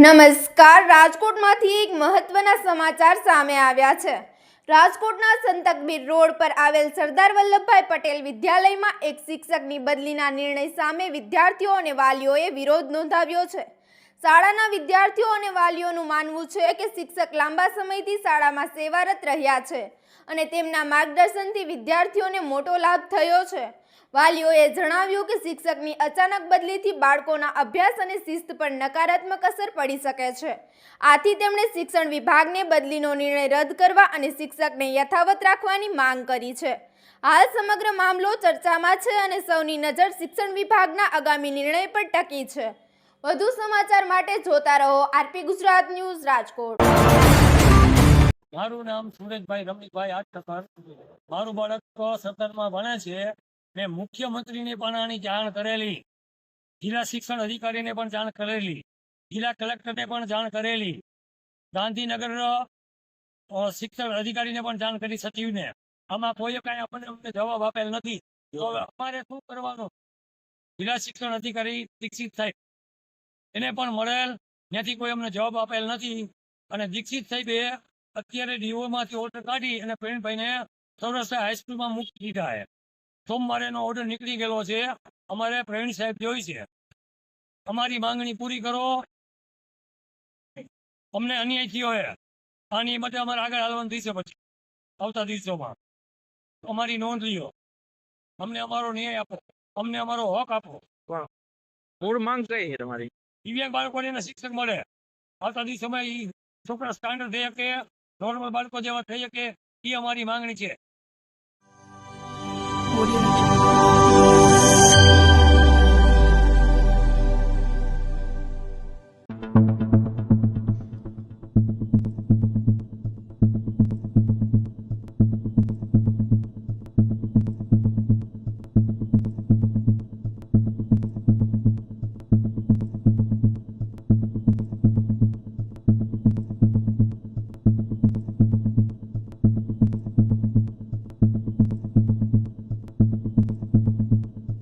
નમસ્કાર, રાજકોટમાંથી એક મહત્વના સમાચાર સામે આવ્યા છે। રાજકોટના સંતકબીર રોડ પર આવેલ સરદાર વલ્લભભાઈ પટેલ વિદ્યાલયમાં એક શિક્ષકની બદલીના નિર્ણય સામે વિદ્યાર્થીઓ અને વાલીઓએ વિરોધ નોંધાવ્યો છે। શાળાના વિદ્યાર્થીઓ અને વાલીઓનું માનવું છે કે શિક્ષક લાંબા સમયથી શાળામાં સેવારત રહ્યા છે અને તેમના માર્ગદર્શનથી વિદ્યાર્થીઓને મોટો લાભ થયો છે। વાલીઓએ જણાવ્યું કે શિક્ષકની અચાનક બદલીથી બાળકોના અભ્યાસ અને શિસ્ત પર નકારાત્મક અસર પડી શકે છે। આથી તેમણે શિક્ષણ વિભાગને બદલીનો નિર્ણય રદ કરવા અને શિક્ષકને યથાવત રાખવાની માંગ કરી છે। હાલ સમગ્ર મામલો ચર્ચામાં છે અને સૌની નજર શિક્ષણ વિભાગના આગામી નિર્ણય પર ટકી છે। વધુ સમાચાર માટે જોતા રહો આરપી ગુજરાત ન્યૂઝ રાજકોટ। મારું નામ સુરેશભાઈ રમણીકભાઈ આઠકર। મારું બાળક સત્તરમાં ભણે છે। મેં મુખ્યમંત્રીને પણ આની જાણ કરેલી, જિલ્લા શિક્ષણ અધિકારીને પણ જાણ કરેલી, જિલ્લા કલેક્ટરને પણ જાણ કરેલી, ગાંધીનગર શિક્ષણ અધિકારીને પણ જાણ કરી, સચિવને। આમાં કોઈ કાંઈ અમને જવાબ આપેલ નથી। તો અમારે શું કરવાનું? જિલ્લા શિક્ષણ અધિકારી દીક્ષિત સાહેબ એને પણ મળેલ, ત્યાંથી કોઈ અમને જવાબ આપેલ નથી। અને દીક્ષિત સાહેબે અત્યારે ડીઓમાંથી ઓર્ડર કાઢી અને પ્રવીણભાઈને સૌરાષ્ટ્ર હાઈસ્કૂલમાં મૂકી દીધા છે। સોમવારેનો ઓર્ડર નીકળી ગયેલો છે। અમારે પ્રવીણ સાહેબ જોઈ છે। અમારી માંગણી પૂરી કરો। અમને અન્યાય થયો છે, આની માટે અમારે આગળ હાલવાનું થશે। પછી આવતા દિવસોમાં અમારી નોંધ લ્યો, અમને અમારો ન્યાય આપો, અમને અમારો હક આપો। મૂળ માંગ કઈ છે તમારી? દિવ્યાંગ બાળકોને એના શિક્ષક મળે। આવતા દિવસોમાં એ છોકરા સ્ટાન્ડર્ડ થઈ શકે, નોર્મલ બાળકો જેવા થઈ શકે, એ અમારી માંગણી છે।